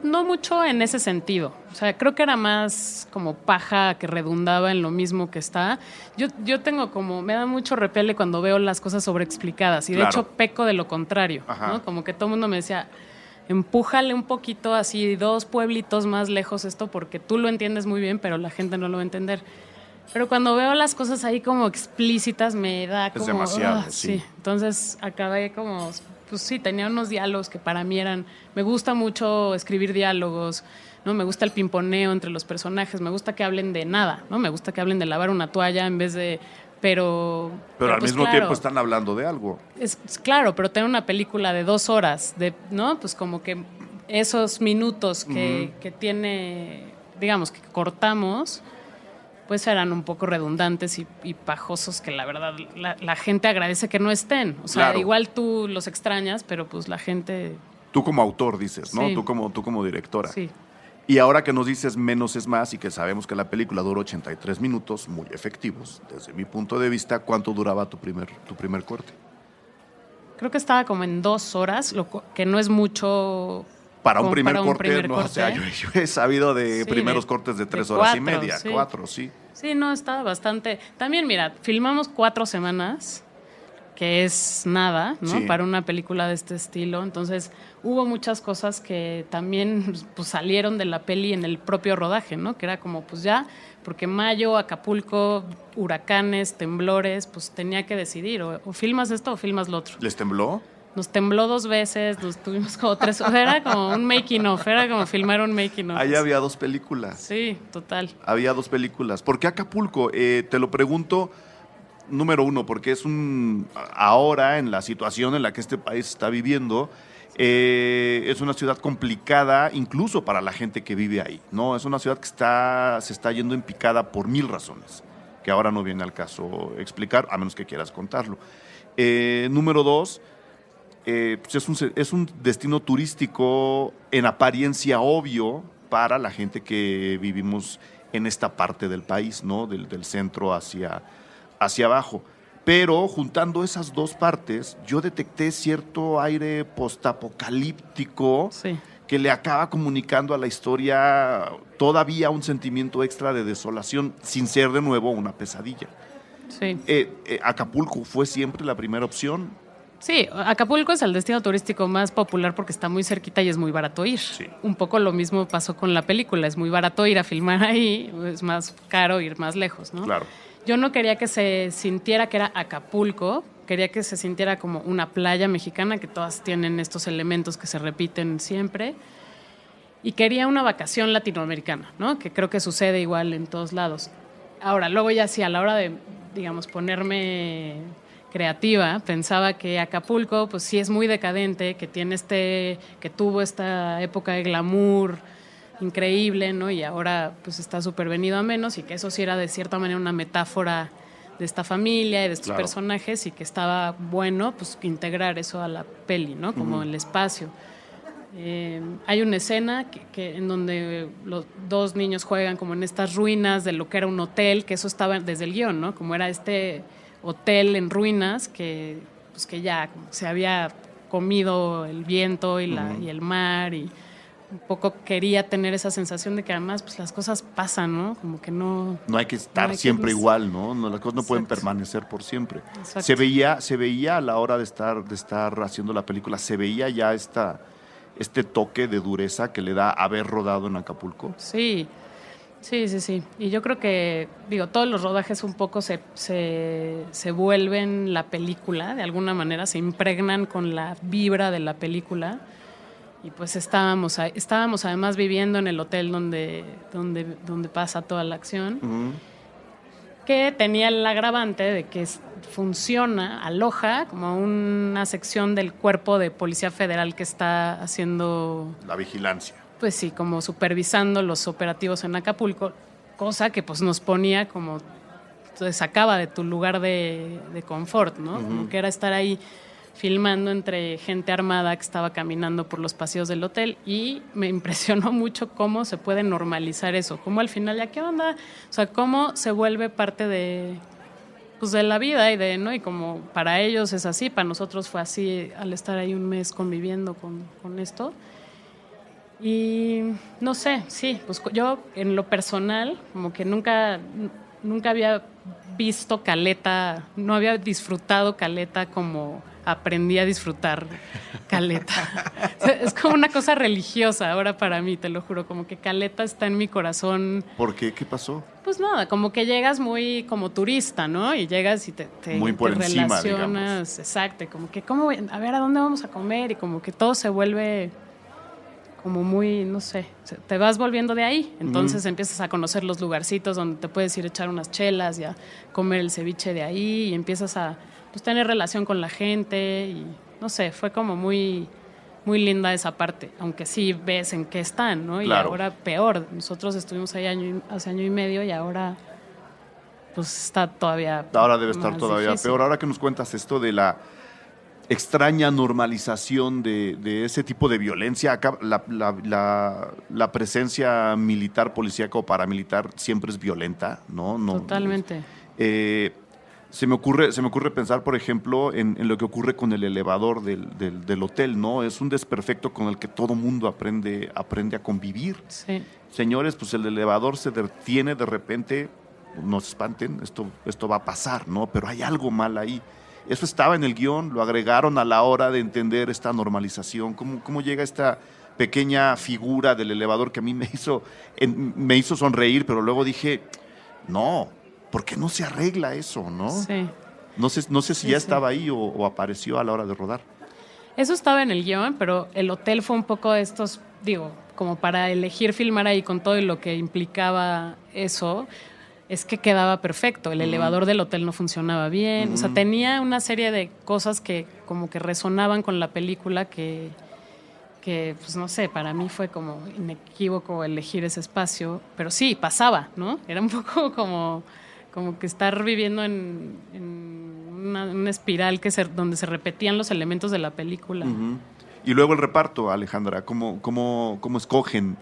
No mucho en ese sentido. O sea, creo que era más como paja que redundaba en lo mismo que está. Yo tengo me da mucho repele cuando veo las cosas sobreexplicadas. Y de hecho peco de lo contrario, ¿no? Como que todo el mundo me decía, empújale un poquito así 2 pueblitos más lejos esto porque tú lo entiendes muy bien, pero la gente no lo va a entender. Pero cuando veo las cosas ahí como explícitas me da como... Es demasiado, sí. Entonces acabé como... Pues sí, tenía unos diálogos que para mí eran... Me gusta mucho escribir diálogos, ¿no? Me gusta el pimponeo entre los personajes, me gusta que hablen de nada, ¿no? Me gusta que hablen de lavar una toalla en vez de... Pero al pues, mismo claro, tiempo están hablando de algo. Es claro, pero tener una película de 2 horas, ¿no? Pues como que esos minutos que tiene, digamos, que cortamos... pues eran un poco redundantes y pajosos que la verdad la gente agradece que no estén. O sea, igual tú los extrañas, pero pues la gente... Tú como autor dices, ¿no? Sí. Tú como directora. Sí. Y ahora que nos dices menos es más y que sabemos que la película dura 83 minutos, muy efectivos, desde mi punto de vista, ¿cuánto duraba tu primer corte? Creo que estaba como en 2 horas, que no es mucho... Para un primer corte, primer no, corte. O sea, yo he sabido de primeros cortes de 3 horas y media, 4, sí. Sí, no, estaba bastante... También, mira, filmamos 4 semanas, que es nada, ¿no? Sí. Para una película de este estilo. Entonces, hubo muchas cosas que también pues, salieron de la peli en el propio rodaje, ¿no? Que era como, pues ya, porque mayo, Acapulco, huracanes, temblores, pues tenía que decidir, o filmas esto o filmas lo otro. ¿Les tembló? Nos tembló 2 veces, nos tuvimos como 3... Era como un making of, era como filmar un making of. Ahí había 2 películas. Sí, total. Había 2 películas. ¿Por qué Acapulco? Te lo pregunto, número 1, porque es ahora, en la situación en la que este país está viviendo, es una ciudad complicada, incluso para la gente que vive ahí, ¿no? Es una ciudad que se está yendo en picada por 1000 razones, que ahora no viene al caso explicar, a menos que quieras contarlo. Número 2... pues es un destino turístico en apariencia obvio para la gente que vivimos en esta parte del país, ¿no? Del centro hacia abajo. Pero juntando esas 2 partes, yo detecté cierto aire postapocalíptico que le acaba comunicando a la historia todavía un sentimiento extra de desolación, sin ser de nuevo una pesadilla. Sí. ¿Acapulco fue siempre la primera opción? Sí, Acapulco es el destino turístico más popular porque está muy cerquita y es muy barato ir. Sí. Un poco lo mismo pasó con la película, es muy barato ir a filmar ahí, es más caro ir más lejos, ¿no? Claro. Yo no quería que se sintiera que era Acapulco, quería que se sintiera como una playa mexicana, que todas tienen estos elementos que se repiten siempre, y quería una vacación latinoamericana, ¿no? Que creo que sucede igual en todos lados. Ahora, luego ya sí, a la hora de, digamos, ponerme creativa, pensaba que Acapulco pues sí es muy decadente, que tuvo esta época de glamour increíble, ¿no? Y ahora pues está súper venido a menos, y que eso sí era de cierta manera una metáfora de esta familia y de estos personajes, y que estaba bueno pues integrar eso a la peli, ¿no? Como el espacio. Hay una escena en donde los 2 niños juegan como en estas ruinas de lo que era un hotel, que eso estaba desde el guión, ¿no? Como era este hotel en ruinas que ya se había comido el viento y el mar, y un poco quería tener esa sensación de que además pues las cosas pasan, ¿no? Como que no hay que estar siempre igual, ¿no? Las cosas no pueden permanecer por siempre. Exacto. Se veía a la hora de estar haciendo la película, se veía ya este toque de dureza que le da haber rodado en Acapulco. Sí. Y yo creo que, todos los rodajes un poco se vuelven la película, de alguna manera se impregnan con la vibra de la película. Y pues estábamos además viviendo en el hotel donde pasa toda la acción, que tenía el agravante de que aloja como una sección del cuerpo de Policía Federal que está haciendo... La vigilancia. Pues sí, como supervisando los operativos en Acapulco. cosa que pues nos ponía como, te sacaba de tu lugar de confort, ¿no? Como que era estar ahí filmando entre gente armada que estaba caminando por los pasillos del hotel, y me impresionó mucho cómo se puede normalizar eso, cómo al final ya qué onda, o sea, cómo se vuelve parte de la vida y como para ellos es así, para nosotros fue así al estar ahí un mes conviviendo con esto. Y no sé, sí, pues yo en lo personal como que nunca había visto Caleta, no había disfrutado Caleta como aprendí a disfrutar Caleta. Es como una cosa religiosa ahora para mí, te lo juro, como que Caleta está en mi corazón. ¿Por qué? ¿Qué pasó? Pues nada, como que llegas muy como turista, ¿no? Y llegas y te muy por te encima, relacionas, digamos. Exacto, como que a ver, ¿a dónde vamos a comer? Y como que todo se vuelve como muy, no sé, te vas volviendo de ahí. Entonces empiezas a conocer los lugarcitos donde te puedes ir a echar unas chelas y a comer el ceviche de ahí, y empiezas a tener relación con la gente y no sé, fue como muy, muy linda esa parte, aunque sí ves en qué están, ¿no? Claro. Y ahora peor, nosotros estuvimos ahí hace año y medio y ahora pues está todavía Ahora debe estar más todavía difícil. peor. Ahora que nos cuentas esto de la extraña normalización de ese tipo de violencia, acá la presencia militar, policíaca o paramilitar siempre es violenta, ¿no? Totalmente. Se me ocurre pensar, por ejemplo, en lo que ocurre con el elevador del hotel, ¿no? Es un desperfecto con el que todo mundo aprende a convivir. Sí. Señores, pues el elevador se detiene de repente, no se espanten, esto va a pasar, ¿no? Pero hay algo mal ahí. Eso estaba en el guión, lo agregaron a la hora de entender esta normalización. ¿Cómo llega esta pequeña figura del elevador que a mí me hizo sonreír, pero luego dije, no, ¿por qué no se arregla eso, no? Sí. No sé si ya estaba ahí o apareció a la hora de rodar. Eso estaba en el guión, pero el hotel fue un poco de estos, como para elegir filmar ahí con todo y lo que implicaba eso, es que quedaba perfecto. El elevador del hotel no funcionaba bien. O sea, tenía una serie de cosas que como que resonaban con la película que pues no sé, para mí fue como inequívoco elegir ese espacio. Pero sí, pasaba, ¿no? Era un poco como que estar viviendo en una espiral donde se repetían los elementos de la película. Y luego el reparto, Alejandra, ¿cómo escogen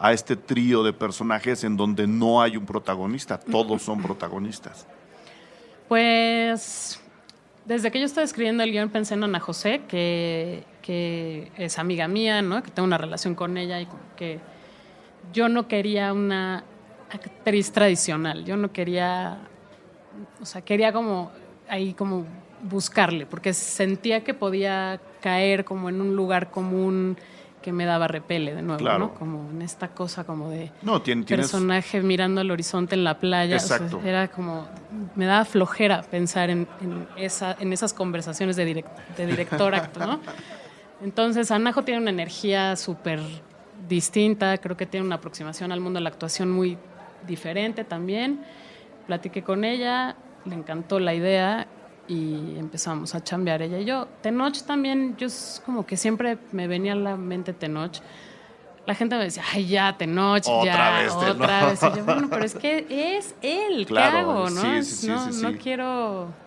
a este trío de personajes en donde no hay un protagonista? Todos son protagonistas. Pues desde que yo estaba escribiendo el guión pensé en Ana José, que es amiga mía, ¿no? Que tengo una relación con ella y que yo no quería una actriz tradicional. Yo no quería, o sea, quería como ahí como buscarle, porque sentía que podía caer como en un lugar común que me daba repele de nuevo, Claro. ¿no? Como en esta cosa como de Tienes personaje mirando al horizonte en la playa. Exacto. O sea, era como, me daba flojera pensar en esas conversaciones de director-actor, ¿no? Entonces, Anajo tiene una energía súper distinta, creo que tiene una aproximación al mundo de la actuación muy diferente también. Platiqué con ella, le encantó la idea y empezamos a chambear ella y yo. Tenoch también, yo como que siempre me venía a la mente Tenoch. La gente me decía, ay, ya, Tenoch, Otra vez. Y yo, bueno, pero es que es él, Claro, ¿qué hago? ¿No? sí, No quiero...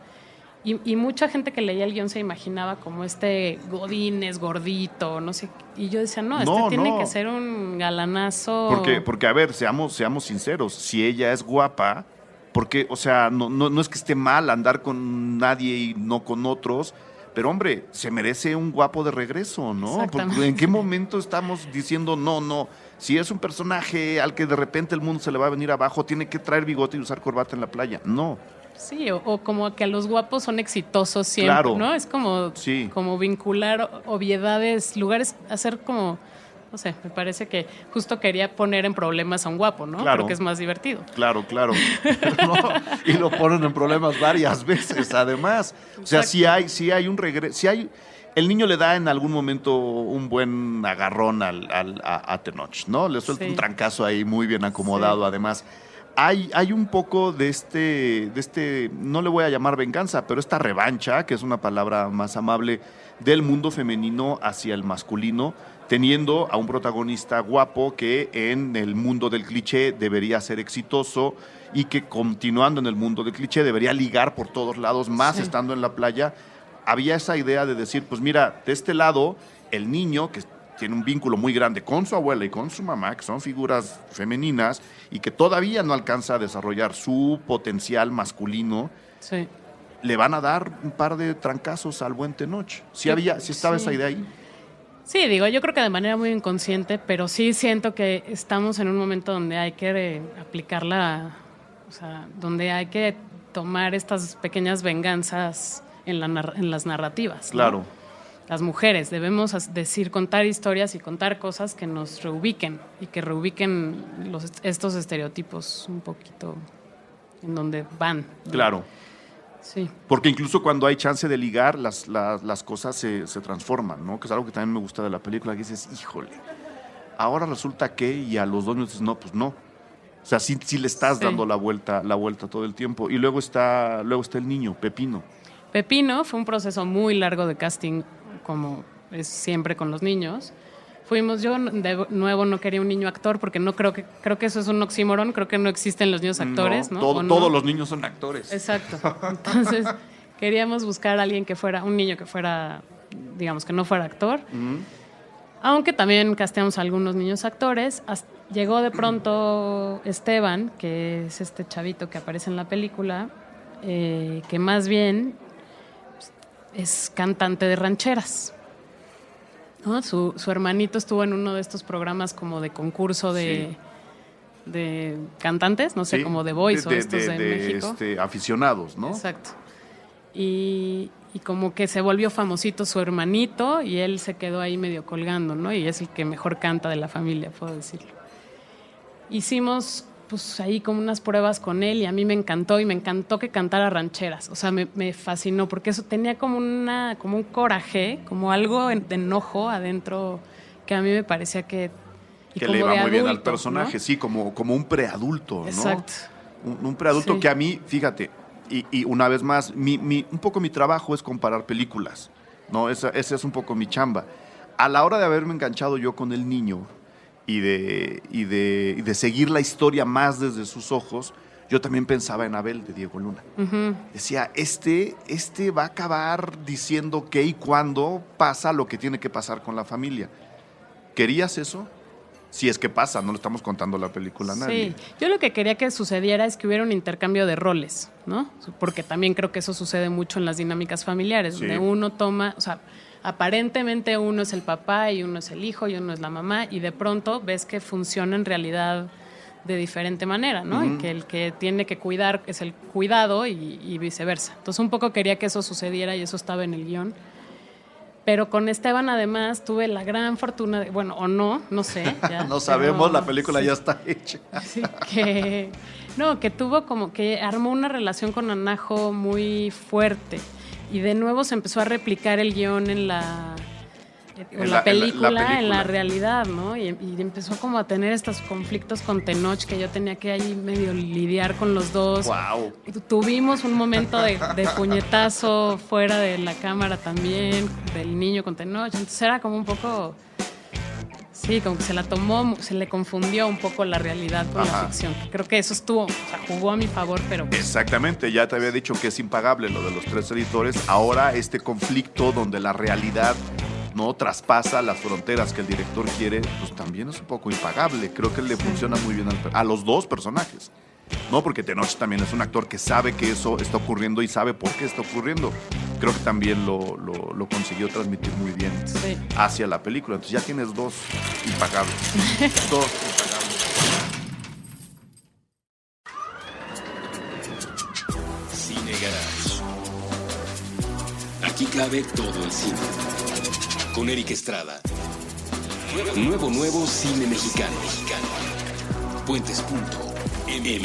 Y mucha gente que leía el guión se imaginaba como este Godínez, gordito, no sé. Y yo decía, no, tiene que ser un galanazo. Porque a ver, seamos sinceros, si ella es guapa, porque, o sea, no es que esté mal andar con nadie y no con otros, pero hombre, se merece un guapo de regreso, ¿no? Porque ¿en qué momento estamos diciendo no? Si es un personaje al que de repente el mundo se le va a venir abajo, tiene que traer bigote y usar corbata en la playa. No. Sí, o como que a los guapos son exitosos siempre, Claro. ¿no? Es como, Sí. como vincular obviedades, lugares, hacer como, no sé, me parece que justo quería poner en problemas a un guapo, ¿no? Claro. Porque es más divertido. Claro. No, y lo ponen en problemas varias veces, además. O sea, sí hay un regreso, el niño le da en algún momento un buen agarrón a Tenoch, ¿no? Le suelta un trancazo ahí muy bien acomodado, además. Hay un poco de este, no le voy a llamar venganza, pero esta revancha, que es una palabra más amable, del mundo femenino hacia el masculino, teniendo a un protagonista guapo que en el mundo del cliché debería ser exitoso y que continuando en el mundo del cliché debería ligar por todos lados, más estando en la playa. Había esa idea de decir, pues mira, de este lado, el niño que tiene un vínculo muy grande con su abuela y con su mamá, que son figuras femeninas y que todavía no alcanza a desarrollar su potencial masculino, le van a dar un par de trancazos al buen Tenoch. ¿Sí estaba esa idea ahí? Sí, digo, yo creo que de manera muy inconsciente, pero sí siento que estamos en un momento donde hay que aplicarla, o sea, donde hay que tomar estas pequeñas venganzas en las narrativas, ¿no? Claro. Las mujeres debemos contar historias y contar cosas que nos reubiquen y que reubiquen estos estereotipos un poquito en donde van, ¿no? Claro. Sí. Porque incluso cuando hay chance de ligar, las cosas se transforman, ¿no? Que es algo que también me gusta de la película, que dices, híjole, ahora resulta que, y a los 2 minutos, no, pues no. O sea, sí le estás dando la vuelta todo el tiempo. Y luego está el niño, Pepino. Pepino fue un proceso muy largo de casting, como es siempre con los niños. Yo de nuevo no quería un niño actor porque creo que eso es un oxímoron, creo que no existen los niños actores, ¿no? Todos los niños son actores. Exacto. Entonces queríamos buscar a alguien un niño que fuera, digamos, que no fuera actor. Aunque también casteamos a algunos niños actores. Llegó de pronto Esteban, que es este chavito que aparece en la película, que más bien es cantante de rancheras, ¿no? Su hermanito estuvo en uno de estos programas como de concurso de cantantes, no sé, como The Voice o estos de México. Aficionados, ¿no? Exacto. Y como que se volvió famosito su hermanito y él se quedó ahí medio colgando, ¿no? Y es el que mejor canta de la familia, puedo decirlo. Hicimos pues ahí como unas pruebas con él y a mí me encantó que cantara rancheras. O sea, me fascinó porque eso tenía como un coraje, como algo de enojo adentro que a mí me parecía que le iba muy bien al personaje, ¿no? Sí, como un preadulto, ¿no? Exacto. Un preadulto que a mí, fíjate, y una vez más, un poco mi trabajo es comparar películas, ¿no? Esa es un poco mi chamba. A la hora de haberme enganchado yo con el niño y de seguir la historia más desde sus ojos, yo también pensaba en Abel, de Diego Luna. Decía, este va a acabar diciendo qué y cuándo pasa lo que tiene que pasar con la familia. ¿Querías eso? Si es que pasa, no le estamos contando la película a nadie. Sí, yo lo que quería que sucediera es que hubiera un intercambio de roles, ¿no? Porque también creo que eso sucede mucho en las dinámicas familiares, donde uno toma, o sea, aparentemente uno es el papá y uno es el hijo y uno es la mamá y de pronto ves que funciona en realidad de diferente manera, ¿no? Y que el que tiene que cuidar es el cuidado y viceversa. Entonces un poco quería que eso sucediera y eso estaba en el guión. Pero con Esteban además tuve la gran fortuna de, bueno, o no sé. Ya, no sabemos, la película ya está hecha. Sí, que tuvo como que armó una relación con Anajo muy fuerte. Y de nuevo se empezó a replicar el guión en la película, en la realidad, ¿no? Y empezó como a tener estos conflictos con Tenoch que yo tenía que ahí medio lidiar con los dos. Wow. Tuvimos un momento de puñetazo fuera de la cámara también, del niño con Tenoch. Entonces era como un poco... Sí, como que se le confundió un poco la realidad con la ficción. Creo que eso jugó a mi favor, pero... Exactamente, ya te había dicho que es impagable lo de los 3 editores. Ahora este conflicto donde la realidad no traspasa las fronteras que el director quiere, pues también es un poco impagable. Creo que le funciona muy bien a los dos personajes. No, porque Tenoch también es un actor que sabe que eso está ocurriendo y sabe por qué está ocurriendo. Creo que también lo consiguió transmitir muy bien hacia la película. Entonces ya tienes 2 impagables. 2 impagables. Cine Garage. Aquí cabe todo el cine. Con Eric Estrada. Nuevo cine mexicano. Puentes.me